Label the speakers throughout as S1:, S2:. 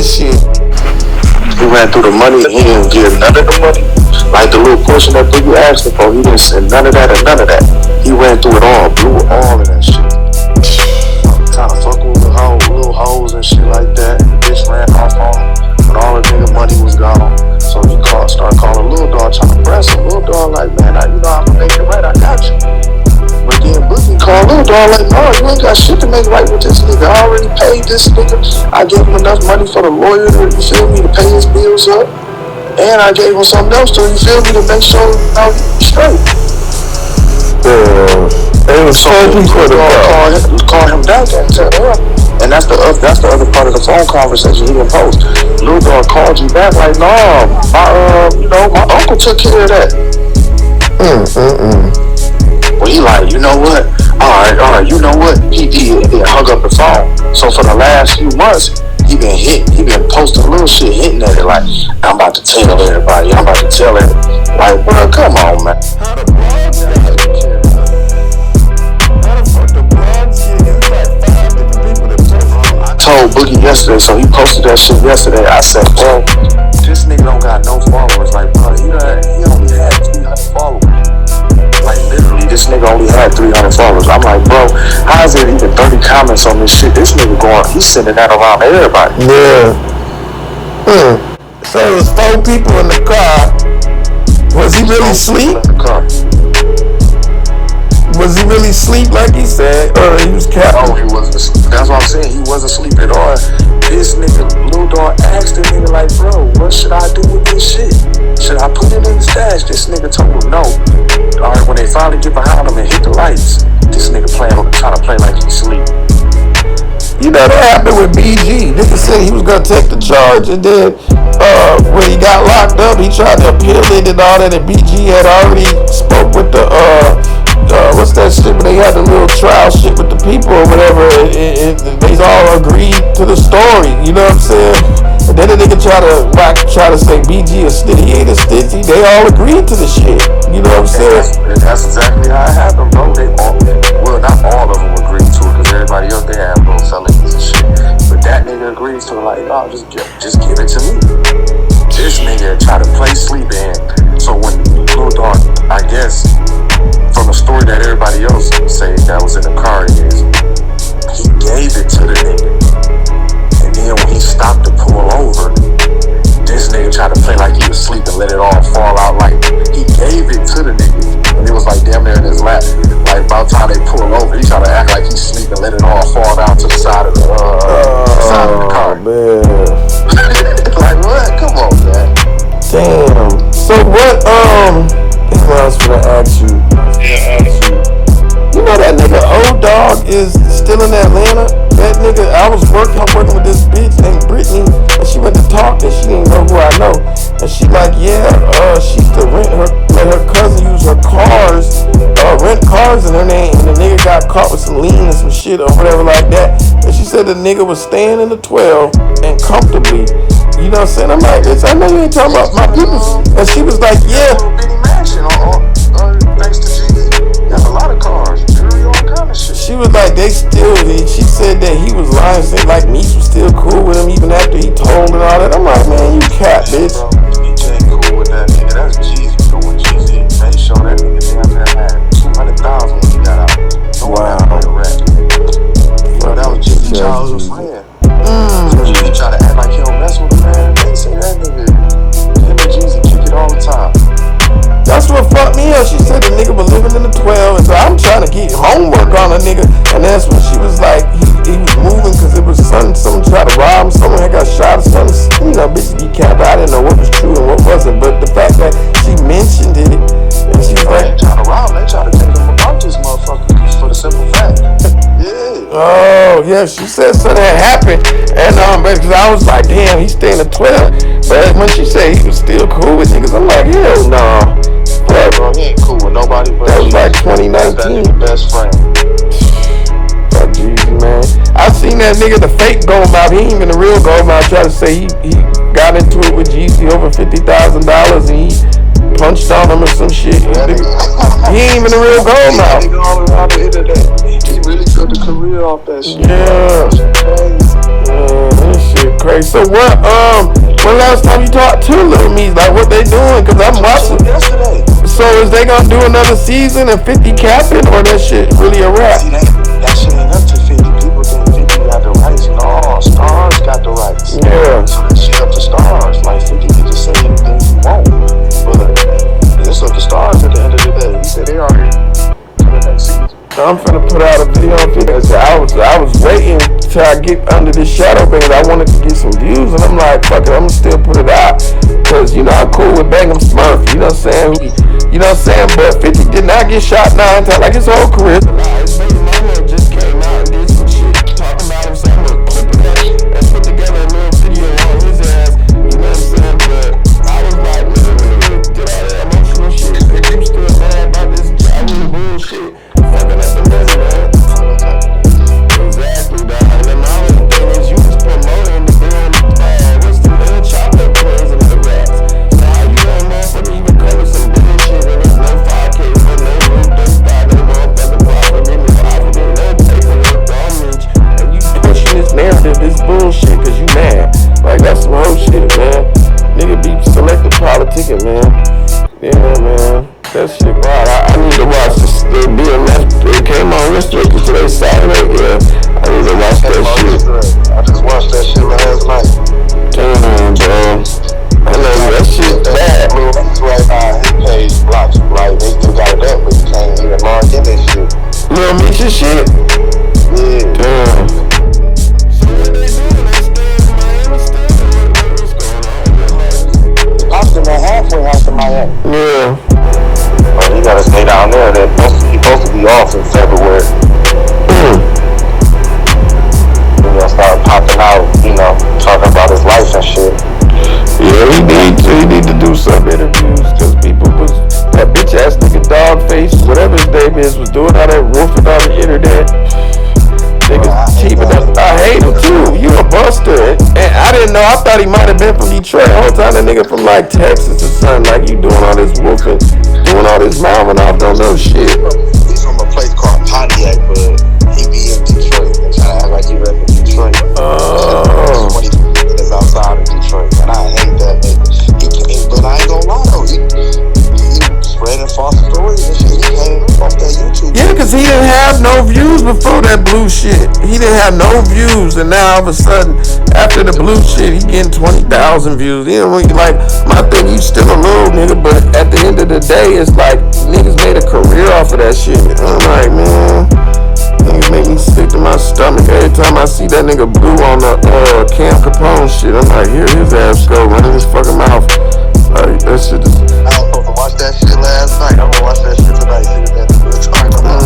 S1: this shit.
S2: He ran through the money and he didn't give none of the money. Like the little portion that Boogie asked him for, he didn't send none of that or none of that. He ran through it all, blew all of that shit. Trying to fuck with little hoes and shit like that. The bitch ran off on him when all the nigga money was gone. So he started calling Lil Dog, trying to press him. Lil Dog like, man, you know I'm gonna make it right, I got you. But then Boogie called Lil Dog like, no, you ain't got shit to make right with this nigga. I already paid this nigga. I gave him enough money for the lawyer, you feel me, to pay his bills up. And I gave him something else to, you feel me, to make sure he's straight.
S3: It was so people to
S2: call him back and tell him. And that's the other part of the phone conversation he didn't post. Lil Dog called you back like, no, my uncle took care of that. Well, he like, you know what? All right, you know what? He hung up the phone. So for the last few months, he been posting little shit, hitting at it like, I'm about to tell everybody. Like, bro, come on, man.
S1: How the blogs get? How the fuck the blogs get? It's like 5 different people that post.
S2: I told Boogie yesterday, so he posted that shit yesterday. I said, bro, this nigga don't got no followers. Like, bro, he only had 300 followers. Like, literally, this nigga only had 300 followers. I'm like, bro, how is there even 30 comments on this shit? This nigga he's sending that around to everybody.
S1: Yeah. So it was 4 people in the car. Was he really asleep? Was he really asleep like he said? Or he was capping?
S2: No, he wasn't asleep. That's what I'm saying. He wasn't asleep at all. This nigga, Lil Dog, asked the nigga like, bro, what should I do with this shit? Should I put it in the stash? This nigga told him no. Alright, when they finally get behind him and hit the lights, this nigga trying to play like he's asleep.
S1: You know that happened with BG. Nigga said he was gonna take the charge, and then when he got locked up, he tried to appeal it and all that. And BG had already spoke with the what's that shit? But they had the little trial shit with the people or whatever. And they all agreed to the story. You know what I'm saying? And then the nigga try to say BG a snitch. He ain't a snitch. They all agreed to the shit. You know what I'm saying?
S2: That's exactly how it happened, bro. Not all of them agreed to it, because everybody else they had little felonies and shit. But that nigga agrees to it, like, no, just give it to me. This nigga tried to play sleep in. So when Lil Dog, I guess, from the story that everybody else say that was in the car is, he gave it to the nigga. And then when he stopped to pull over, this nigga tried to play like he was asleep and let it all fall out. Like, he gave it to the nigga. And it was like damn near in his lap. Like, about the time they pull over, he tried to act like he's asleep and let it all fall down to the side of the car.
S1: Man.
S2: Like, what? Come on, man.
S1: Damn. So what, I was gonna ask you. You know that nigga O-Dog is still in Atlanta? That nigga, I'm working with this bitch named Brittany, and she went to talk, and she didn't know who I know. And she like, she used to let her cousin use her cars, rent cars in her name, and the nigga got caught with some lien and some shit or whatever like that. And she said the nigga was staying in the 12 and comfortably. You know what I'm saying? I'm like, bitch, I know you ain't talking about my people. And she was like, yeah.
S2: Bitty mansion, thanks to jeezy. Got a lot of cars, jewelry, all kind of shit.
S1: She was like, she said that he was lying, said like Meech was still cool with him even after he told and all that. I'm like, man, you cap, bitch.
S2: Meech ain't cool with that nigga. That's jeezy doing jeezy. Made sure that nigga damn near had 200,000 when he got out.
S1: Wow.
S2: That was jeezy childhood friend. Jeezy try to act like he don't mess with him, man. They say that nigga, him and Jeezy kick it all the time.
S1: That's what fucked me up. She said the nigga was living in the 12, and so I'm trying to get homework on a nigga. And that's when she was like, he was moving because it was someone tried to rob him, someone had got shot or something. You know, bitches be capped. I didn't know what was true and what wasn't, but the fact that she mentioned it, and she was like,
S2: they trying to rob him, they trying to take him about this motherfucker for the simple fact. Yeah.
S1: Oh, yeah, she said something had happened. And because I was like, damn, he's staying at 12. But when she said he was still cool with niggas, I'm like, hell no.
S2: Yeah, bro, he ain't cool with nobody but
S1: that was like 2019.
S2: That's that nigga best friend.
S1: Fuck Jeezy, man. I seen that nigga, the fake gold mouth. He ain't even the real gold mouth. Try to say he got into it with Jeezy over $50,000 and he punched on him or some shit. He ain't even the real gold mouth.
S2: He all around the internet. He really took the career off that shit.
S1: Yeah.
S2: Crazy.
S1: This shit shit crazy. So when last time you talked to Lil Meech, like what they doing? Cause I'm watching.
S2: Yesterday.
S1: So is they gonna do another season and 50 capping, or that shit really a rap?
S2: See, that shit ain't up to 50. People think 50 got the rights. No, Stars got the rights.
S1: Yeah.
S2: So that shit up to Stars. Like 50 can just say anything you want. But it's up to Stars at the end of the day. He said they already for the next season.
S1: I'm finna put out a video on 50. I was waiting till I get under this shadow because I wanted to get some views, and I'm like, fuck it, I'm gonna still put it out. Cause you know I'm cool with Bangum Smurf, you know what I'm saying? You know what I'm saying? But 50 did not get shot 9 times like his whole career. His baby mama just came out and did some shit talking about him, so I'm gonna clip it up and put together a little video on his ass. You know what I'm saying? But I was like, man, get all that emotional shit. You still mad about this javelin bullshit? Fucking up the money, man. Exactly, dog. And then my whole thing is you was promoting the damn, what's the little chocolate plays and the rats. So how you gonna motherfucker even cover some bullshit and there's no 5K, no room, no spot, no motherfucking profit, no paperwork, on Meech, and you pushing this narrative, this bullshit, cause you mad. Like, that's some whole shit, man. Nigga be selective politicking, man. Yeah, man. That shit wild. I need to watch this. The BMF, it came on yesterday, cause today's Saturday. Yeah, I need to watch that shit.
S2: I just watched that shit last night.
S1: Damn, bro. I know that shit bad.
S2: That's right now, his page blocks, right? They still got it up, but you can't even log in that shit.
S1: Lil Meech shit?
S2: Yeah.
S1: Damn. So what they doing? They staying in Miami still? What's going on?
S2: Austin, man, halfway house in Miami.
S1: Yeah.
S2: Oh, you gotta stay down there. He's supposed to be off in February. He's gonna start popping out, you know, talking about his life and shit.
S1: Yeah, he need to do some interviews, cause people was, that bitch ass nigga Dogface, whatever his name is, was doing all that wolfing on the internet. Niggas cheaping up. I hate him too. You a buster. And I didn't know. I thought he might have been from Detroit. The whole time that nigga from like Texas or something. Like you doing all this wolfing, doing all this mouthing off, don't know shit.
S2: He's from a place called Pontiac, but he be in Detroit. They trying to act like he rep in Detroit.
S1: Oh.
S2: He's outside of Detroit, and I hate that nigga. But I ain't gonna lie though. He spreading false stories and shit. He came off that YouTube.
S1: Yeah, cause he didn't have no views before that blue shit. He didn't have no views, and now all of a sudden, after the blue shit, he getting 20,000 views. You know, like my thing, you still a little nigga, but at the end of the day, it's like niggas made a career off of that shit. I'm like, man, niggas make me sick to my stomach every time I see that nigga blue on the Cam Capone shit. I'm like, here his ass go, running his fucking mouth. Like that shit is.
S2: I was supposed to watch that shit last night. I'm gonna watch that shit tonight. See what that nigga talking about.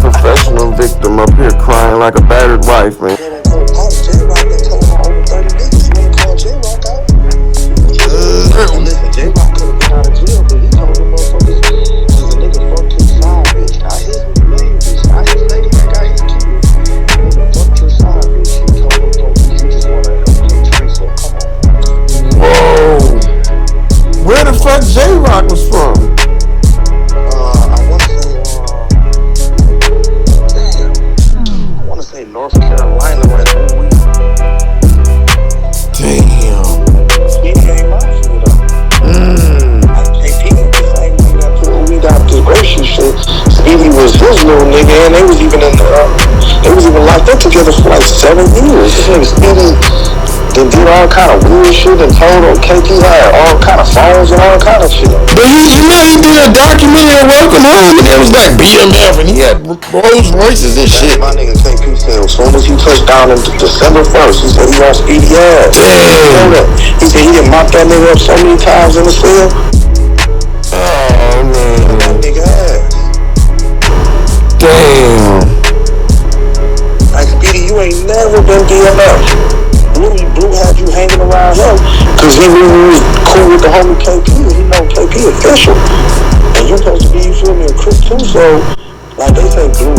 S1: Professional victim up here crying like a battered wife, man.
S2: J-Rocc been telling my over 30 niggas when he called J-Rocc out. Listen, J-Rocc could have been out of jail, but he told them motherfuckers cause the nigga fucked his side bitch, not his main bitch, not his lady that got his kid. Nigga fucked his side bitch. He told them don't you just wanna help him treat, so come on.
S1: Whoa. Where the fuck J-Rocc was from?
S2: North Carolina, like,
S1: damn.
S2: Speedy ain't mine for me though. KP ain't the same thing that put weed out this grocery shit. Speedy was his little nigga, and they was even locked up together for like 7 years. This nigga Speedy did all kind of weird shit and told on KP had all kind of phones and all kind of shit.
S1: But you know he did a documentary on Welcome Home and it was like BMF and he had Rolls Royces and shit.
S2: My nigga KP said as soon as he touched down on December 1st, he said he want Speedy ass.
S1: Damn.
S2: He said he done mopped that nigga up so many times in the cell.
S1: Oh man.
S2: That nigga ass.
S1: Damn.
S2: Like Speedy, you ain't never been BMF. Blue had you hanging around him because he knew he was cool with the homie KP and he know KP official. And you supposed to be, you feel me, a crook too, so like they say Blue